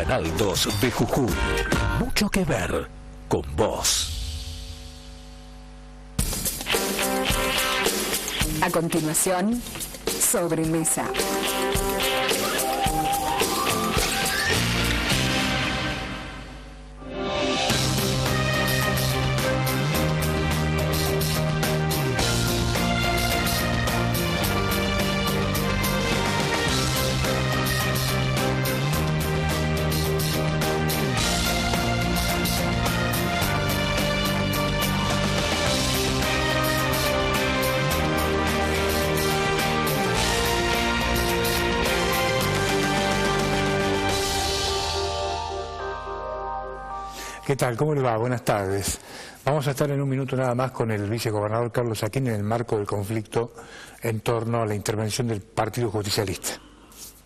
Canal 2 de Jujuy. Mucho que ver con vos. A continuación, Sobremesa. ¿Qué tal? ¿Cómo le va? Buenas tardes. Vamos a estar en un minuto nada más con el vicegobernador Carlos Aquín en el marco del conflicto en torno a la intervención del Partido Justicialista.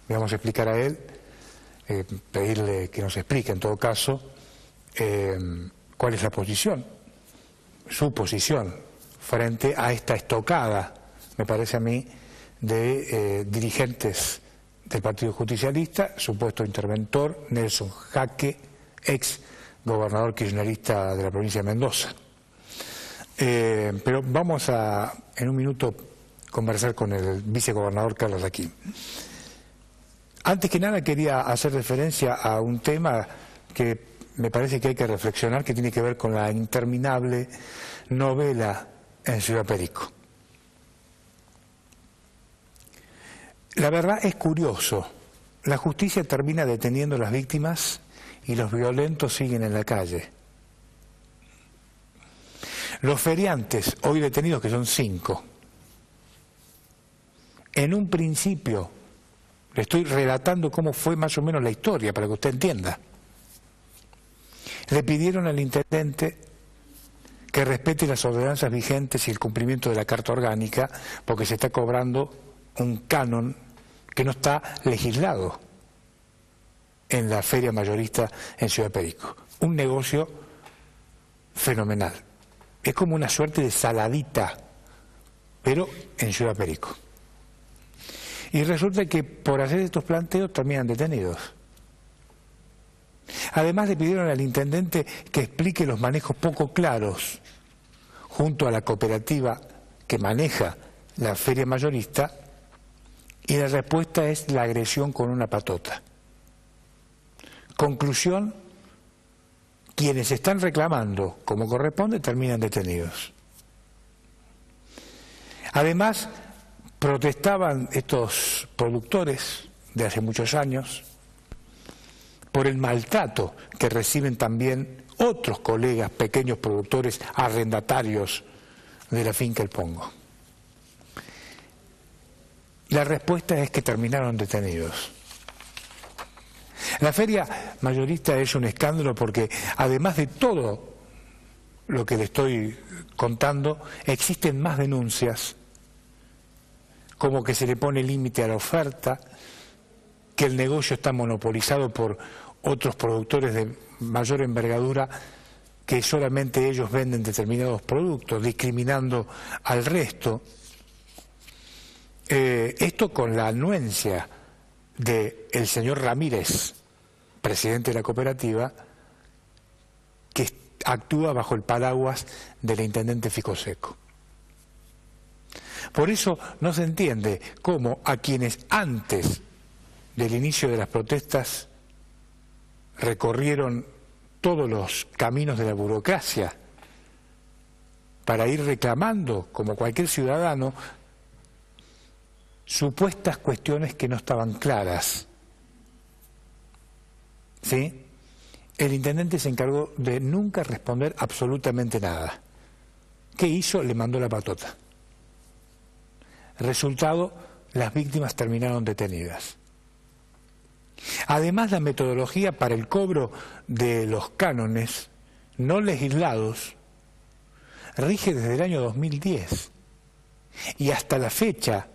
Le vamos a explicar a él, pedirle que nos explique en todo caso cuál es la posición, su posición frente a esta estocada, me parece a mí, de dirigentes del Partido Justicialista, supuesto interventor Nelson Jaque, ex gobernador kirchnerista de la provincia de Mendoza. Pero vamos a, en un minuto, conversar con el vicegobernador Carlos Aquín. Antes que nada quería hacer referencia a un tema que me parece que hay que reflexionar, que tiene que ver con la interminable novela en Ciudad Perico. La verdad es curioso, la justicia termina deteniendo a las víctimas y los violentos siguen en la calle. Los feriantes, hoy detenidos, que son 5, en un principio, le estoy relatando cómo fue más o menos la historia, para que usted entienda, le pidieron al intendente que respete las ordenanzas vigentes y el cumplimiento de la Carta Orgánica, porque se está cobrando un canon que no está legislado en la feria mayorista en Ciudad Perico. Un negocio fenomenal. Es como una suerte de saladita, pero en Ciudad Perico. Y resulta que por hacer estos planteos terminan detenidos. Además le pidieron al intendente que explique los manejos poco claros junto a la cooperativa que maneja la feria mayorista, y la respuesta es la agresión con una patota. Conclusión, quienes están reclamando como corresponde terminan detenidos. Además, protestaban estos productores de hace muchos años por el maltrato que reciben también otros colegas, pequeños productores arrendatarios de la finca El Pongo. La respuesta es que terminaron detenidos. La feria mayorista es un escándalo porque, además de todo lo que le estoy contando, existen más denuncias, como que se le pone límite a la oferta, que el negocio está monopolizado por otros productores de mayor envergadura, que solamente ellos venden determinados productos, discriminando al resto. Esto con la anuencia del señor Ramírez, presidente de la cooperativa, que actúa bajo el paraguas del intendente Ficoseco. Por eso no se entiende cómo a quienes antes del inicio de las protestas recorrieron todos los caminos de la burocracia para ir reclamando, como cualquier ciudadano, supuestas cuestiones que no estaban claras. ¿Sí? El intendente se encargó de nunca responder absolutamente nada. ¿Qué hizo? Le mandó la patota. Resultado, las víctimas terminaron detenidas. Además, la metodología para el cobro de los cánones no legislados rige desde el año 2010. Y hasta la fecha,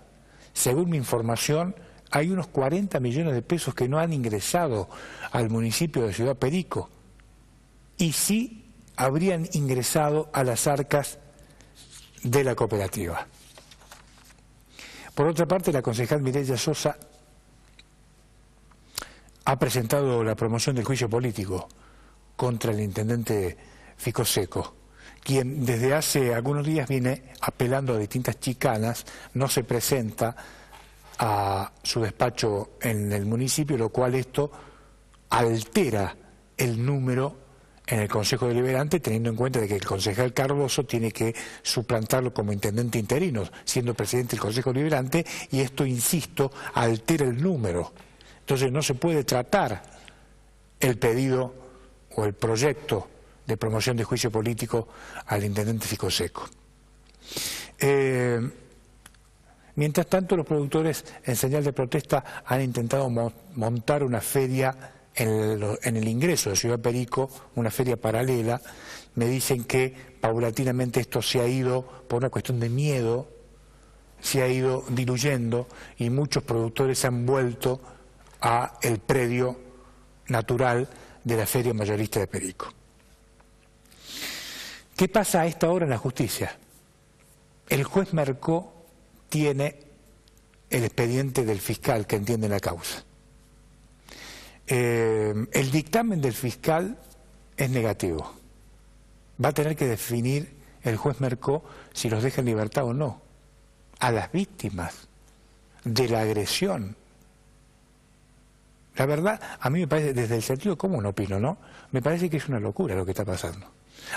según mi información, hay unos 40 millones de pesos que no han ingresado al municipio de Ciudad Perico, y sí habrían ingresado a las arcas de la cooperativa. Por otra parte, la concejal Mireya Sosa ha presentado la promoción del juicio político contra el intendente Ficoseco, quien desde hace algunos días viene apelando a distintas chicanas, no se presenta a su despacho en el municipio, lo cual esto altera el número en el Consejo Deliberante, teniendo en cuenta de que el concejal Cardoso tiene que suplantarlo como intendente interino, siendo presidente del Consejo Deliberante, y esto, insisto, altera el número. Entonces no se puede tratar el pedido o el proyecto de promoción de juicio político al intendente Ficoseco. Mientras tanto, los productores, en señal de protesta, han intentado montar una feria en el ingreso de Ciudad Perico, una feria paralela. Me dicen que paulatinamente esto se ha ido, por una cuestión de miedo, se ha ido diluyendo y muchos productores han vuelto a el predio natural de la Feria Mayorista de Perico. ¿Qué pasa a esta hora en la justicia? El juez Mercó tiene el expediente del fiscal que entiende la causa. El dictamen del fiscal es negativo. Va a tener que definir el juez Mercó si los deja en libertad o no. A las víctimas de la agresión. La verdad, a mí me parece, desde el sentido común opino, ¿no? Me parece que es una locura lo que está pasando.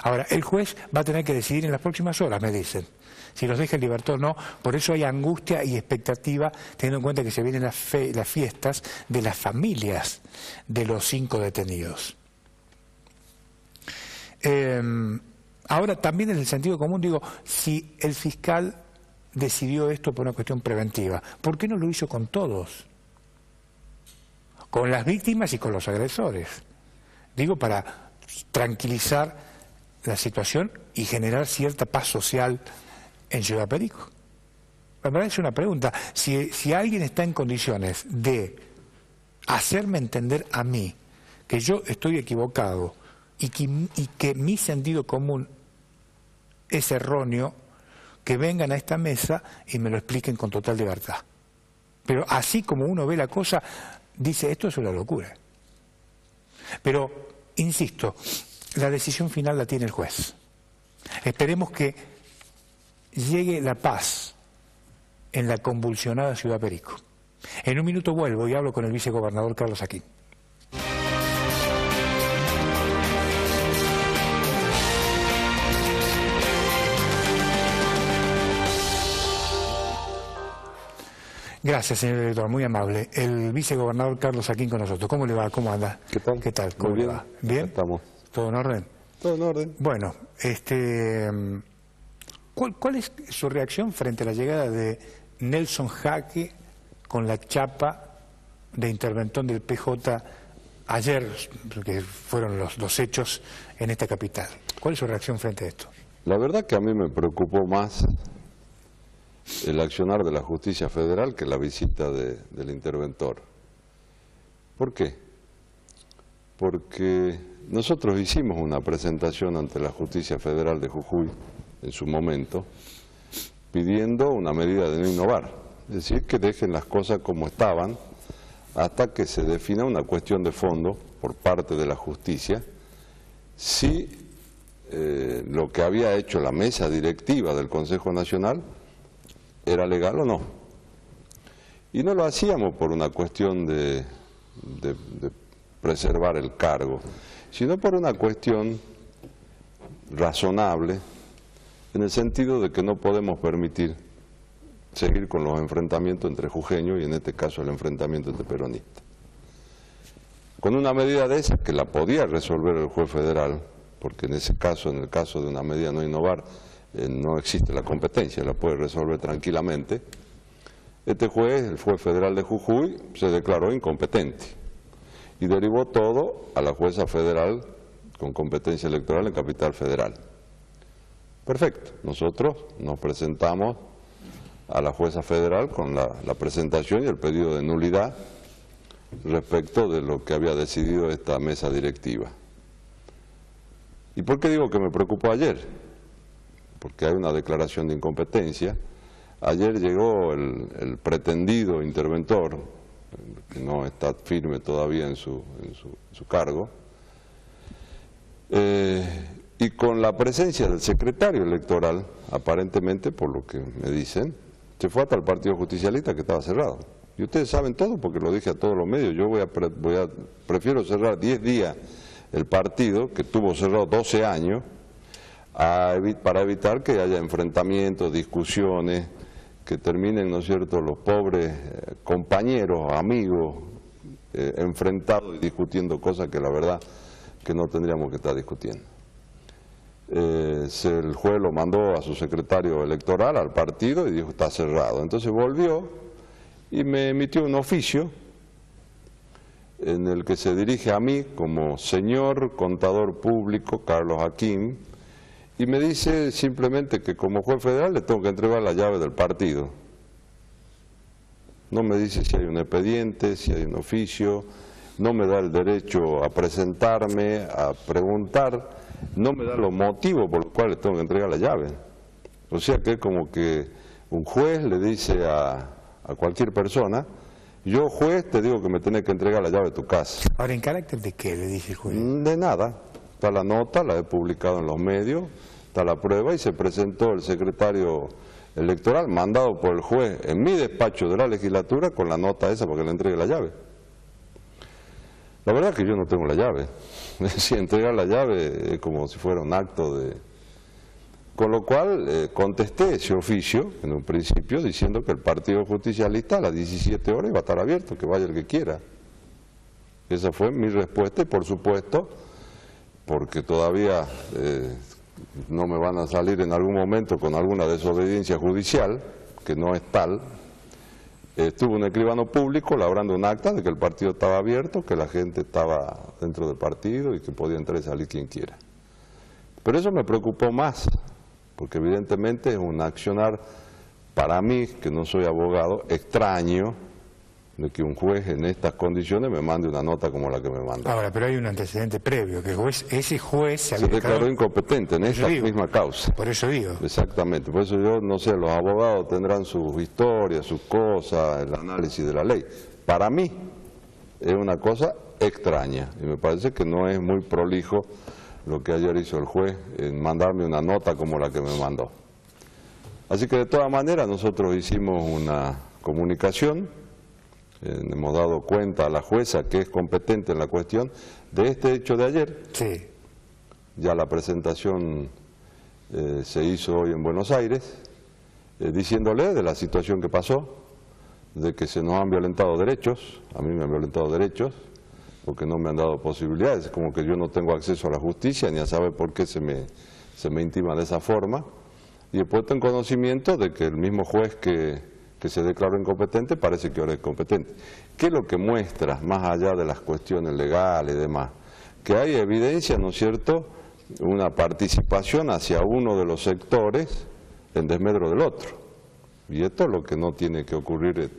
Ahora, el juez va a tener que decidir en las próximas horas, me dicen, si los deja en libertad o no. Por eso hay angustia y expectativa, teniendo en cuenta que se vienen las fiestas de las familias de los 5 detenidos. Ahora, también en el sentido común, digo, si el fiscal decidió esto por una cuestión preventiva, ¿por qué no lo hizo con todos? Con las víctimas y con los agresores. Digo, para tranquilizar la situación y generar cierta paz social en Ciudad Perico. Me parece una pregunta. Si alguien está en condiciones de hacerme entender a mí que yo estoy equivocado y que mi sentido común es erróneo, que vengan a esta mesa y me lo expliquen con total libertad. Pero así como uno ve la cosa, dice, esto es una locura. Pero, insisto, la decisión final la tiene el juez. Esperemos que llegue la paz en la convulsionada Ciudad Perico. En un minuto vuelvo y hablo con el vicegobernador Carlos Aquín. Gracias, señor director, muy amable. El vicegobernador Carlos Aquín con nosotros. ¿Cómo le va? ¿Cómo anda? ¿Qué tal? ¿Qué tal? ¿Cómo Muy le bien. va? ¿Bien? Acá estamos. ¿Todo en orden? Todo en orden. Bueno, ¿cuál es su reacción frente a la llegada de Nelson Jaque con la chapa de interventón del PJ ayer, que fueron los 2 hechos en esta capital? ¿Cuál es su reacción frente a esto? La verdad que a mí me preocupó más el accionar de la justicia federal que la visita del interventor. ¿Por qué? Porque nosotros hicimos una presentación ante la justicia federal de Jujuy en su momento pidiendo una medida de no innovar, es decir, que dejen las cosas como estaban hasta que se defina una cuestión de fondo por parte de la justicia si lo que había hecho la mesa directiva del Consejo Nacional era legal o no. Y no lo hacíamos por una cuestión de preservar el cargo, sino por una cuestión razonable, en el sentido de que no podemos permitir seguir con los enfrentamientos entre jujeños y en este caso el enfrentamiento entre peronistas. Con una medida de esa, que la podía resolver el juez federal, porque en ese caso, en el caso de una medida no innovar, no existe la competencia, la puede resolver tranquilamente. Este juez, el juez federal de Jujuy, se declaró incompetente y derivó todo a la jueza federal con competencia electoral en Capital Federal. Perfecto, nosotros nos presentamos a la jueza federal con la presentación y el pedido de nulidad respecto de lo que había decidido esta mesa directiva. ¿Y por qué digo que me preocupó ayer? Porque hay una declaración de incompetencia. Ayer llegó el pretendido interventor, que no está firme todavía en su cargo, y con la presencia del secretario electoral, aparentemente, por lo que me dicen, se fue hasta el Partido Justicialista, que estaba cerrado. Y ustedes saben todo porque lo dije a todos los medios. Yo prefiero cerrar 10 días el partido, que estuvo cerrado 12 años, para evitar que haya enfrentamientos, discusiones, que terminen, ¿no es cierto?, los pobres compañeros, amigos, enfrentados y discutiendo cosas que la verdad que no tendríamos que estar discutiendo. El juez lo mandó a su secretario electoral, al partido, y dijo está cerrado. Entonces volvió y me emitió un oficio en el que se dirige a mí como señor contador público Carlos Hakim, y me dice simplemente que como juez federal le tengo que entregar la llave del partido. No me dice si hay un expediente, si hay un oficio, no me da el derecho a presentarme, a preguntar, no me da los motivos por los cuales tengo que entregar la llave. O sea que es como que un juez le dice a cualquier persona, yo juez te digo que me tenés que entregar la llave de tu casa. Ahora, ¿en carácter de qué le dice el juez? De nada. Está la nota, la he publicado en los medios, está la prueba y se presentó el secretario electoral mandado por el juez en mi despacho de la legislatura con la nota esa para que le entregue la llave. La verdad es que yo no tengo la llave. Si entregar la llave es como si fuera un acto de... Con lo cual contesté ese oficio en un principio diciendo que el Partido Justicialista a las 17 horas iba a estar abierto, que vaya el que quiera. Esa fue mi respuesta y por supuesto, porque todavía no me van a salir en algún momento con alguna desobediencia judicial, que no es tal, estuvo un escribano público labrando un acta de que el partido estaba abierto, que la gente estaba dentro del partido y que podía entrar y salir quien quiera. Pero eso me preocupó más, porque evidentemente es un accionar para mí, que no soy abogado, extraño de que un juez en estas condiciones me mande una nota como la que me mandó. Ahora, pero hay un antecedente previo, que ese juez se declaró incompetente en esta misma causa. Por eso digo. Exactamente, por eso yo no sé, los abogados tendrán sus historias, sus cosas, el análisis de la ley. Para mí es una cosa extraña y me parece que no es muy prolijo lo que ayer hizo el juez en mandarme una nota como la que me mandó. Así que de todas maneras nosotros hicimos una comunicación, hemos dado cuenta a la jueza que es competente en la cuestión de este hecho de ayer. Sí. Ya la presentación se hizo hoy en Buenos Aires, diciéndole de la situación que pasó, de que se nos han violentado derechos, a mí me han violentado derechos, porque no me han dado posibilidades, como que yo no tengo acceso a la justicia ni a saber por qué se me intima de esa forma, y he puesto en conocimiento de que el mismo juez que se declaró incompetente parece que ahora es competente. ¿Qué es lo que muestra, más allá de las cuestiones legales y demás? Que hay evidencia, ¿no es cierto?, una participación hacia uno de los sectores en desmedro del otro. Y esto es lo que no tiene que ocurrir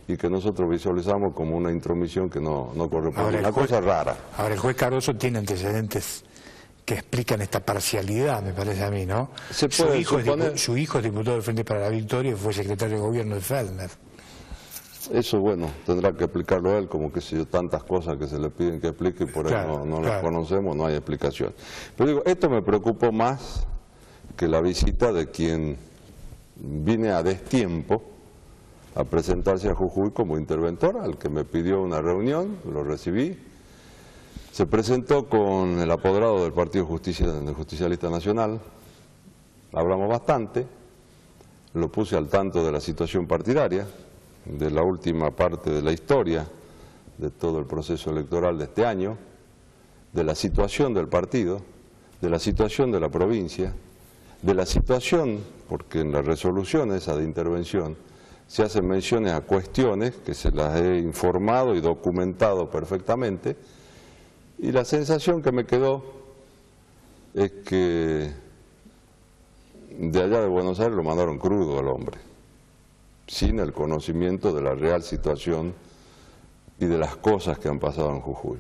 y que nosotros visualizamos como una intromisión que no corresponde. Una cosa rara. Ahora, el juez Cardoso tiene antecedentes que explican esta parcialidad, me parece a mí, ¿no? Se puede su hijo es diputado del Frente para la Victoria y fue secretario de gobierno de Fellner. Eso, bueno, tendrá que explicarlo él, como que si tantas cosas que se le piden que explique y por eso no las conocemos, no hay explicación. Pero digo, esto me preocupó más que la visita de quien vine a destiempo a presentarse a Jujuy como interventor, al que me pidió una reunión, lo recibí. Se presentó con el apoderado del Partido Justicialista Nacional, hablamos bastante, lo puse al tanto de la situación partidaria, de la última parte de la historia, de todo el proceso electoral de este año, de la situación del partido, de la situación de la provincia, de la situación, porque en la resolución esa de intervención se hacen menciones a cuestiones que se las he informado y documentado perfectamente, y la sensación que me quedó es que de allá de Buenos Aires lo mandaron crudo al hombre, sin el conocimiento de la real situación y de las cosas que han pasado en Jujuy.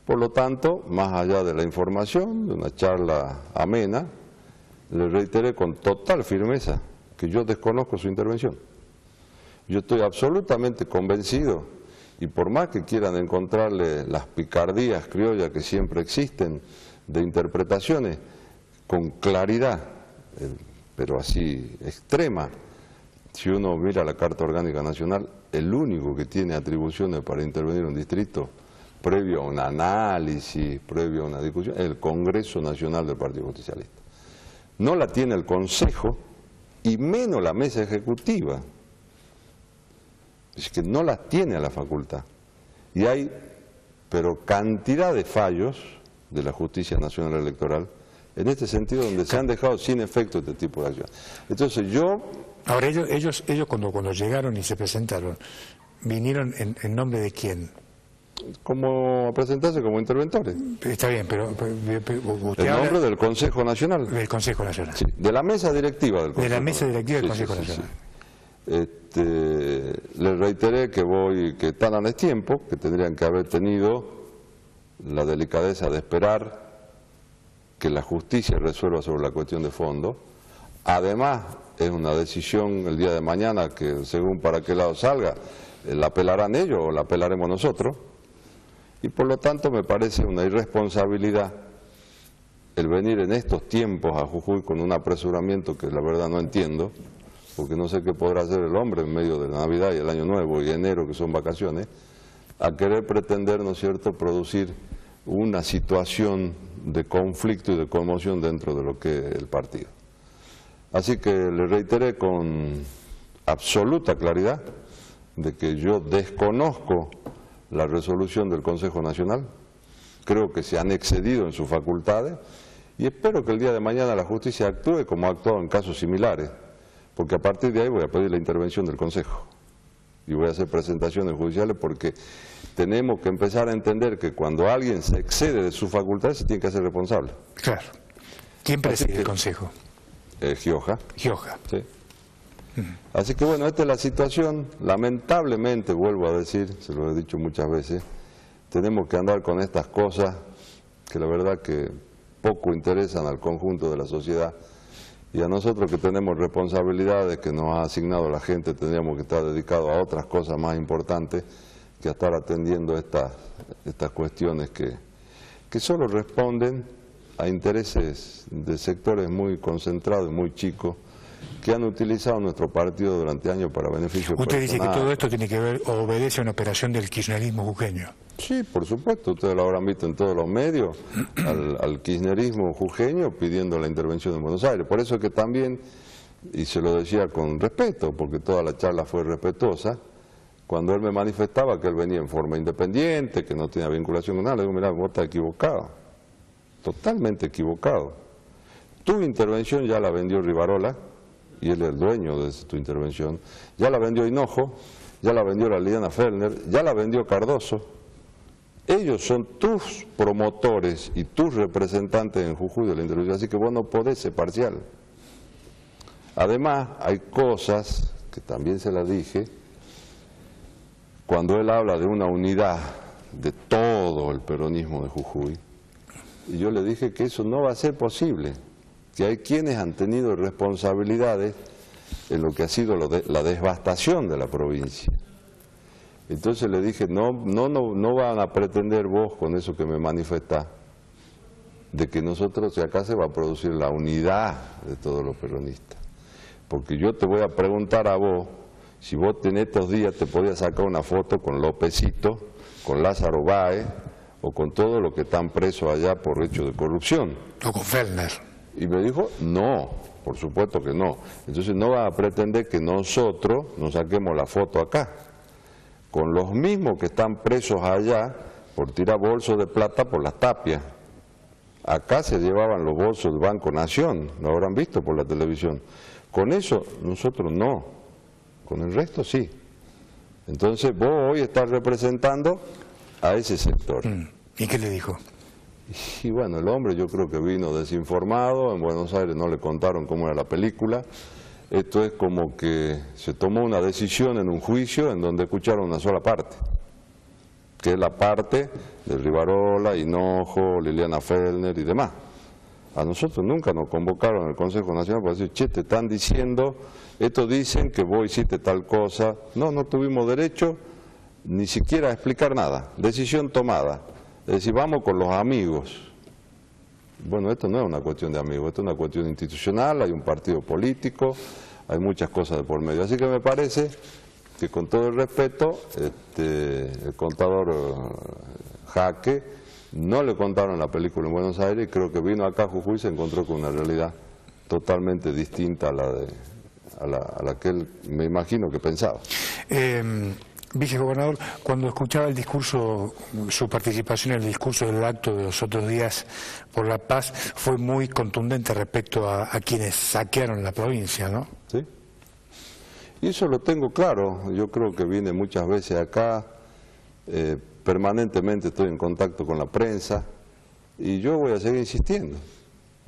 Por lo tanto, más allá de la información, de una charla amena, le reiteré con total firmeza que yo desconozco su intervención. Yo estoy absolutamente convencido Y por más que quieran encontrarle las picardías criollas que siempre existen de interpretaciones, con claridad, pero así extrema, si uno mira la Carta Orgánica Nacional, el único que tiene atribuciones para intervenir en un distrito, previo a un análisis, previo a una discusión, es el Congreso Nacional del Partido Justicialista. No la tiene el Consejo y menos la Mesa Ejecutiva. Es que no las tiene a la facultad. Y hay, pero cantidad de fallos de la Justicia Nacional Electoral en este sentido, donde se han dejado sin efecto este tipo de acción. Entonces yo... Ahora, ellos cuando llegaron y se presentaron, ¿vinieron en nombre de quién? Como a presentarse como interventores. Está bien, pero usted en nombre del Consejo Nacional. Del Consejo Nacional. Sí, de la mesa directiva del Consejo De la mesa directiva del Nacional. Consejo Nacional. Les reiteré que están a destiempo, que tendrían que haber tenido la delicadeza de esperar que la justicia resuelva sobre la cuestión de fondo. Además, es una decisión el día de mañana que según para qué lado salga, la apelarán ellos o la apelaremos nosotros. Y por lo tanto me parece una irresponsabilidad el venir en estos tiempos a Jujuy con un apresuramiento que la verdad no entiendo, porque no sé qué podrá hacer el hombre en medio de la Navidad y el Año Nuevo y enero, que son vacaciones, a querer pretender, ¿no es cierto?, producir una situación de conflicto y de conmoción dentro de lo que es el partido. Así que le reiteré con absoluta claridad de que yo desconozco la resolución del Consejo Nacional, creo que se han excedido en sus facultades y espero que el día de mañana la justicia actúe como ha actuado en casos similares, porque a partir de ahí voy a pedir la intervención del Consejo y voy a hacer presentaciones judiciales, porque tenemos que empezar a entender que cuando alguien se excede de sus facultades se tiene que hacer responsable. Claro. ¿Quién preside el Consejo? Gioja. Gioja. Sí. Así que bueno, esta es la situación. Lamentablemente, vuelvo a decir, se lo he dicho muchas veces, tenemos que andar con estas cosas que la verdad que poco interesan al conjunto de la sociedad, y a nosotros que tenemos responsabilidades que nos ha asignado la gente tendríamos que estar dedicados a otras cosas más importantes que a estar atendiendo estas cuestiones que solo responden a intereses de sectores muy concentrados y muy chicos que han utilizado nuestro partido durante años para beneficio personal. Usted dice que todo esto tiene que ver o obedece a una operación del kirchnerismo jujeño. Sí, por supuesto, ustedes lo habrán visto en todos los medios, al kirchnerismo jujeño pidiendo la intervención en Buenos Aires. Por eso es que también, y se lo decía con respeto, porque toda la charla fue respetuosa, cuando él me manifestaba que él venía en forma independiente, que no tenía vinculación con nada, le digo, mirá, vos estás equivocado, totalmente equivocado. Tu intervención ya la vendió Rivarola, y él es el dueño de tu intervención, ya la vendió Hinojo, ya la vendió la Liliana Fellner, ya la vendió Cardoso. Ellos son tus promotores y tus representantes en Jujuy de la intervención, así que vos no podés ser parcial. Además, hay cosas que también se las dije, cuando él habla de una unidad de todo el peronismo de Jujuy, y yo le dije que eso no va a ser posible, que hay quienes han tenido responsabilidades en lo que ha sido la devastación de la provincia. Entonces le dije, no van a pretender vos con eso que me manifestás, de que nosotros, si acá se va a producir la unidad de todos los peronistas. Porque yo te voy a preguntar a vos, si vos en estos días te podías sacar una foto con Lópezito, con Lázaro Báez, o con todos los que están presos allá por hechos de corrupción. O con Fellner. Y me dijo, no, por supuesto que no. Entonces no va a pretender que nosotros nos saquemos la foto acá, con los mismos que están presos allá por tirar bolsos de plata por las tapias. Acá se llevaban los bolsos del Banco Nación, lo habrán visto por la televisión. Con eso nosotros no, con el resto sí. Entonces vos hoy estás representando a ese sector. ¿Y qué le dijo? Y bueno, el hombre yo creo que vino desinformado, en Buenos Aires no le contaron cómo era la película. Esto es como que se tomó una decisión en un juicio en donde escucharon una sola parte, que es la parte de Rivarola, Hinojo, Liliana Fellner y demás. A nosotros nunca nos convocaron en el Consejo Nacional para decir, che, te están diciendo, estos dicen que vos hiciste tal cosa. No, no tuvimos derecho ni siquiera explicar nada, decisión tomada, es decir, vamos con los amigos. Bueno, esto no es una cuestión de amigos, esto es una cuestión institucional, hay un partido político, hay muchas cosas de por medio. Así que me parece que, con todo el respeto, el contador Jaque no le contaron la película en Buenos Aires y creo que vino acá a Jujuy y se encontró con una realidad totalmente distinta a la que él, me imagino, que pensaba. Vicegobernador, cuando escuchaba el discurso, su participación en el discurso del acto de los otros días por la paz, fue muy contundente respecto a quienes saquearon la provincia, ¿no? Sí. Y eso lo tengo claro. Yo creo que vine muchas veces acá, permanentemente estoy en contacto con la prensa y yo voy a seguir insistiendo.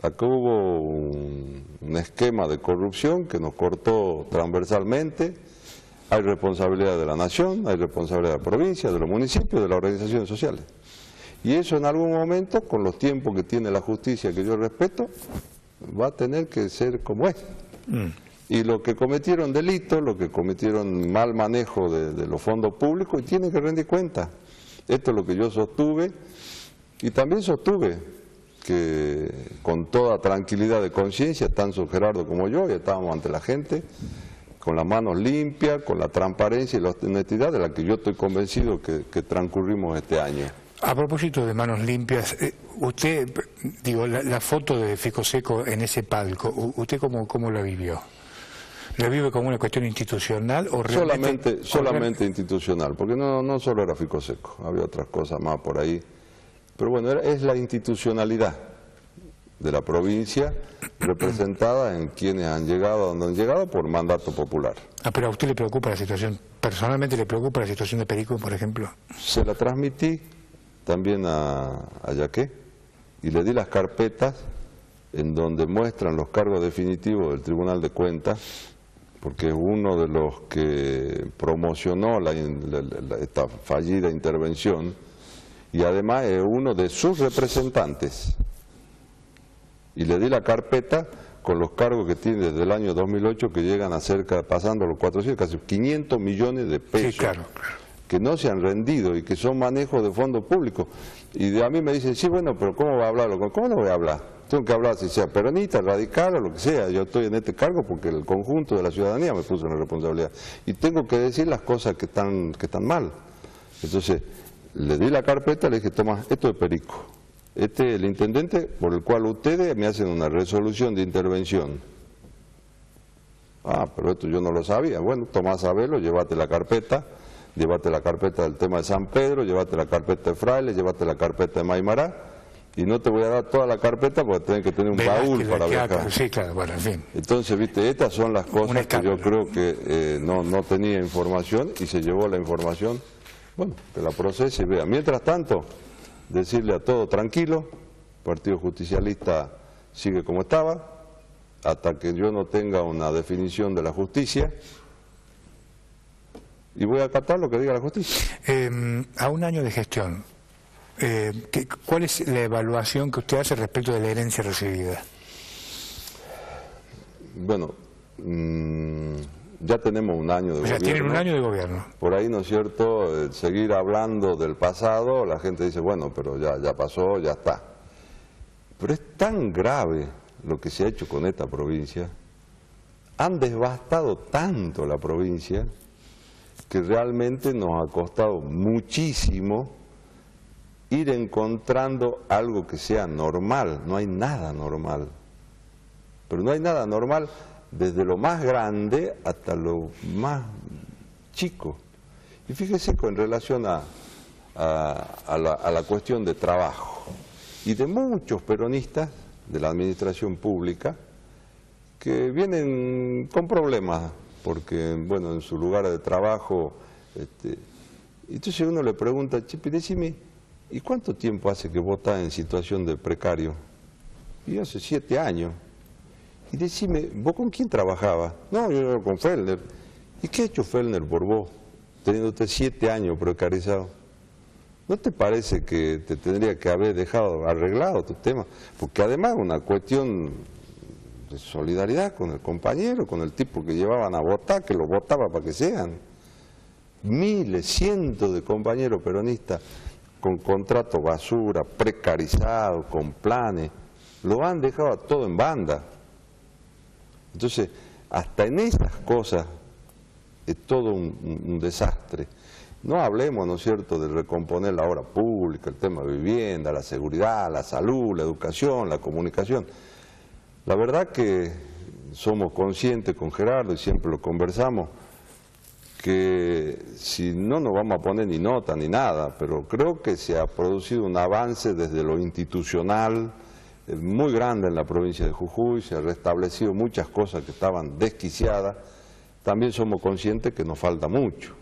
Acá hubo un esquema de corrupción que nos cortó transversalmente. Hay responsabilidad de la nación, hay responsabilidad de la provincia, de los municipios, de las organizaciones sociales. Y eso en algún momento, con los tiempos que tiene la justicia, que yo respeto, va a tener que ser como es. Y lo que cometieron delitos, lo que cometieron mal manejo de los fondos públicos, y tienen que rendir cuenta. Esto es lo que yo sostuve, y también sostuve que con toda tranquilidad de conciencia, tanto Gerardo como yo, ya estábamos ante la gente, con las manos limpias, con la transparencia y la honestidad de la que yo estoy convencido que transcurrimos este año. A propósito de manos limpias, usted, digo, la foto de Ficoseco en ese palco, ¿usted cómo la vivió? ¿La vive como una cuestión institucional o realmente...? Solamente institucional, porque no solo era Ficoseco, había otras cosas más por ahí. Pero bueno, es la institucionalidad de la provincia representada en quienes han llegado a donde han llegado por mandato popular. Pero a usted le preocupa la situación, personalmente le preocupa la situación de Perico, por ejemplo. Se la transmití también a Yaqué y le di las carpetas en donde muestran los cargos definitivos del Tribunal de Cuentas, porque es uno de los que promocionó esta fallida intervención y además es uno de sus representantes. Y le di la carpeta con los cargos que tiene desde el año 2008, que llegan a cerca, pasando los 400, casi 500 millones de pesos, sí, claro, que no se han rendido y que son manejos de fondos públicos. Y a mí me dicen, sí, bueno, pero ¿cómo va a hablarlo? ¿Cómo no voy a hablar? Tengo que hablar si sea peronista, radical o lo que sea. Yo estoy en este cargo porque el conjunto de la ciudadanía me puso en la responsabilidad. Y tengo que decir las cosas que están mal. Entonces, le di la carpeta, le dije, toma, esto es Perico. Este es el intendente por el cual ustedes me hacen una resolución de intervención. Ah, pero esto yo no lo sabía. Bueno, tomá, sabelo, llévate la carpeta del tema de San Pedro, llévate la carpeta de Fraile, llévate la carpeta de Maimará, y no te voy a dar toda la carpeta porque tenés que tener un baúl para viajar. Sí, claro, bueno, en fin. Entonces, viste, estas son las cosas que yo creo que no tenía información y se llevó la información, bueno, que la procese y vea. Mientras tanto, decirle a todo tranquilo, el Partido Justicialista sigue como estaba, hasta que yo no tenga una definición de la justicia, y voy a acatar lo que diga la justicia. A un año de gestión, ¿cuál es la evaluación que usted hace respecto de la herencia recibida? Bueno, ya tenemos un año de gobierno. O sea, tienen un año de gobierno. Por ahí, ¿no es cierto?, seguir hablando del pasado, la gente dice, bueno, pero ya pasó, ya está. Pero es tan grave lo que se ha hecho con esta provincia, han devastado tanto la provincia, que realmente nos ha costado muchísimo ir encontrando algo que sea normal. No hay nada normal. Pero no hay nada normal desde lo más grande hasta lo más chico. Y fíjese con relación a la cuestión de trabajo y de muchos peronistas de la administración pública que vienen con problemas porque, bueno, en su lugar de trabajo, entonces uno le pregunta, Chipi, decime, ¿y cuánto tiempo hace que vos estás en situación de precario? Y hace 7 años. Y decime, ¿vos con quién trabajabas? No, yo con Fellner. ¿Y qué ha hecho Fellner por vos, teniendo usted 7 años precarizado? ¿No te parece que te tendría que haber dejado arreglado tu tema? Porque además una cuestión de solidaridad con el compañero, con el tipo que llevaban a votar, que lo votaba para que sean. miles, cientos de compañeros peronistas con contratos basura, precarizados, con planes, lo han dejado todo en banda. Entonces, hasta en esas cosas es todo un desastre. No hablemos, ¿no es cierto?, de recomponer la obra pública, el tema de vivienda, la seguridad, la salud, la educación, la comunicación. La verdad que somos conscientes con Gerardo, y siempre lo conversamos, que si no nos vamos a poner ni nota ni nada, pero creo que se ha producido un avance desde lo institucional muy grande en la provincia de Jujuy, se han restablecido muchas cosas que estaban desquiciadas. También somos conscientes que nos falta mucho,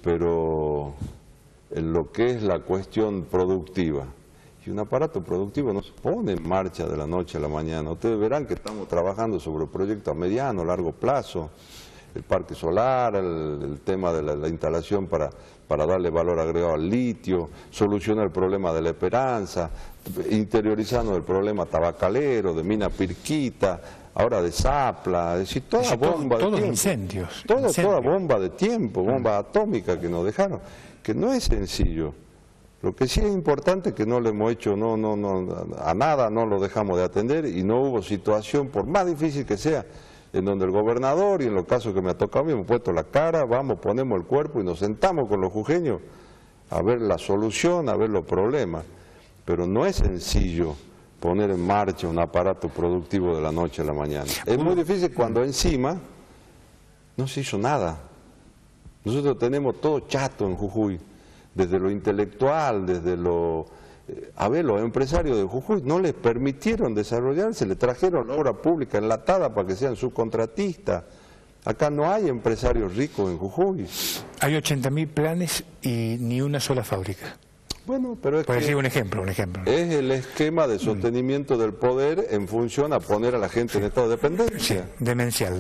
pero en lo que es la cuestión productiva, y un aparato productivo no se pone en marcha de la noche a la mañana. Ustedes verán que estamos trabajando sobre proyectos a mediano, largo plazo, el parque solar, el tema de la instalación para darle valor agregado al litio, solucionar el problema de la Esperanza, interiorizando el problema tabacalero, de Mina Pirquita, ahora de Zapla, es decir, toda bomba de tiempo. Todos incendios. Toda bomba de tiempo, bomba atómica que nos dejaron, que no es sencillo. Lo que sí es importante es que no le hemos hecho, a nada no lo dejamos de atender, y no hubo situación, por más difícil que sea, en donde el gobernador, y en los casos que me ha tocado a mí, hemos puesto la cara, vamos, ponemos el cuerpo y nos sentamos con los jujeños a ver la solución, a ver los problemas. Pero no es sencillo poner en marcha un aparato productivo de la noche a la mañana. Es muy difícil cuando encima no se hizo nada. Nosotros tenemos todo chato en Jujuy, desde lo intelectual, desde lo... A ver, los empresarios de Jujuy no les permitieron desarrollarse, le trajeron la obra pública enlatada para que sean subcontratistas. Acá no hay empresarios ricos en Jujuy. Hay 80.000 planes y ni una sola fábrica. Bueno, pero es Puede que ser un ejemplo. es el esquema de sostenimiento del poder en función a poner a la gente en estado de dependencia. Sí, demencial.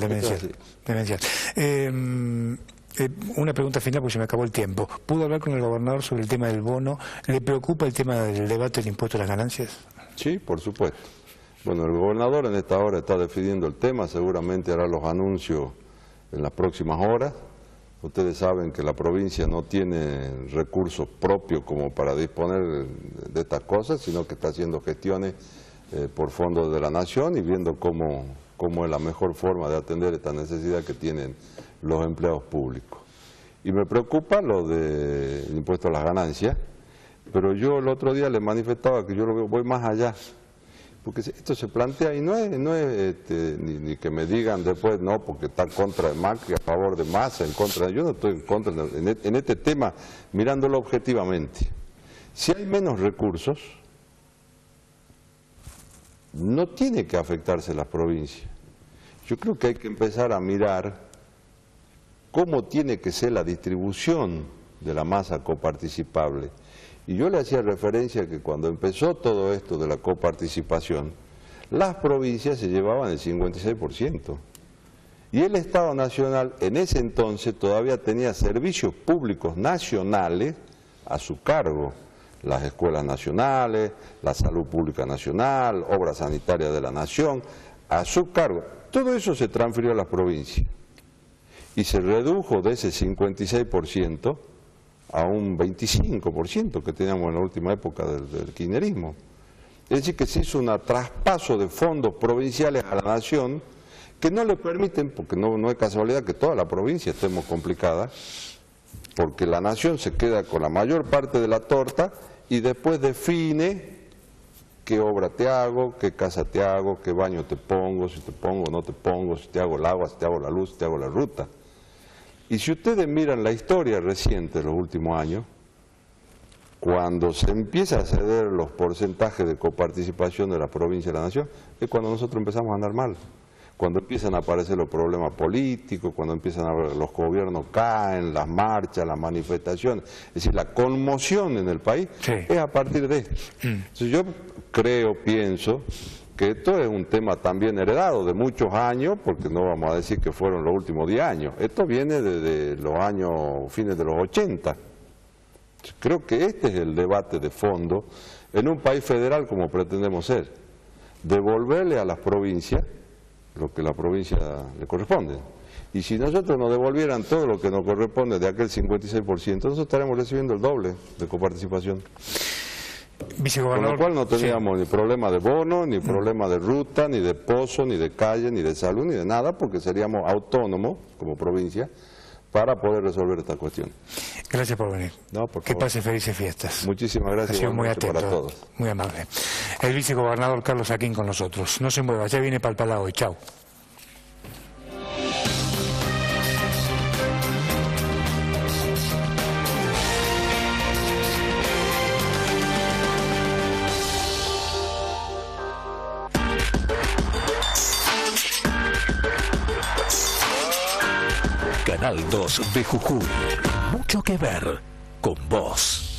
Una pregunta final porque se me acabó el tiempo. ¿Pudo hablar con el gobernador sobre el tema del bono? ¿Le preocupa el tema del debate del impuesto a las ganancias? Sí, por supuesto. Bueno, el gobernador en esta hora está definiendo el tema, seguramente hará los anuncios en las próximas horas. Ustedes saben que la provincia no tiene recursos propios como para disponer de estas cosas, sino que está haciendo gestiones por fondos de la nación y viendo cómo es la mejor forma de atender esta necesidad que tienen los empleados públicos. Y me preocupa lo del impuesto a las ganancias, pero yo el otro día le manifestaba que yo lo voy más allá, porque esto se plantea y no es ni que me digan después, no, porque está contra de Macri, a favor de Massa, en contra. Yo no estoy en contra en este tema, mirándolo objetivamente. Si hay menos recursos, no tiene que afectarse las provincias. Yo creo que hay que empezar a mirar cómo tiene que ser la distribución de la masa coparticipable. Y yo le hacía referencia que cuando empezó todo esto de la coparticipación, las provincias se llevaban el 56%. Y el Estado Nacional en ese entonces todavía tenía servicios públicos nacionales a su cargo. Las escuelas nacionales, la salud pública nacional, obras sanitarias de la nación, a su cargo. Todo eso se transfirió a las provincias. Y se redujo de ese 56% a un 25% que teníamos en la última época del kirchnerismo. Es decir, que se hizo un traspaso de fondos provinciales a la nación que no le permiten, porque no es casualidad que toda la provincia estemos complicadas, porque la nación se queda con la mayor parte de la torta y después define qué obra te hago, qué casa te hago, qué baño te pongo, si te pongo o no te pongo, si te hago el agua, si te hago la luz, si te hago la ruta. Y si ustedes miran la historia reciente de los últimos años, cuando se empieza a ceder los porcentajes de coparticipación de la provincia y de la nación, es cuando nosotros empezamos a andar mal. Cuando empiezan a aparecer los problemas políticos, cuando empiezan a ver los gobiernos caen, las marchas, las manifestaciones, es decir, la conmoción en el país es a partir de esto. Entonces yo pienso que esto es un tema también heredado de muchos años, porque no vamos a decir que fueron los últimos 10 años, esto viene desde los años, fines de los 80. Creo que este es el debate de fondo en un país federal como pretendemos ser, devolverle a las provincias lo que a la provincia le corresponde. Y si nosotros nos devolvieran todo lo que nos corresponde de aquel 56%, nosotros estaremos recibiendo el doble de coparticipación. Con lo cual no teníamos ni problema de bono, ni problema de ruta, ni de pozo, ni de calle, ni de salud, ni de nada, porque seríamos autónomos como provincia para poder resolver esta cuestión. Gracias por venir. No, por favor. Que pase felices fiestas. Muchísimas gracias. Ha sido muy atento, para todos. muy amable. El vicegobernador Carlos Aquín con nosotros. No se mueva, ya viene para el Palau hoy. Chau. Canal 2 de Jujuy. Mucho que ver con vos.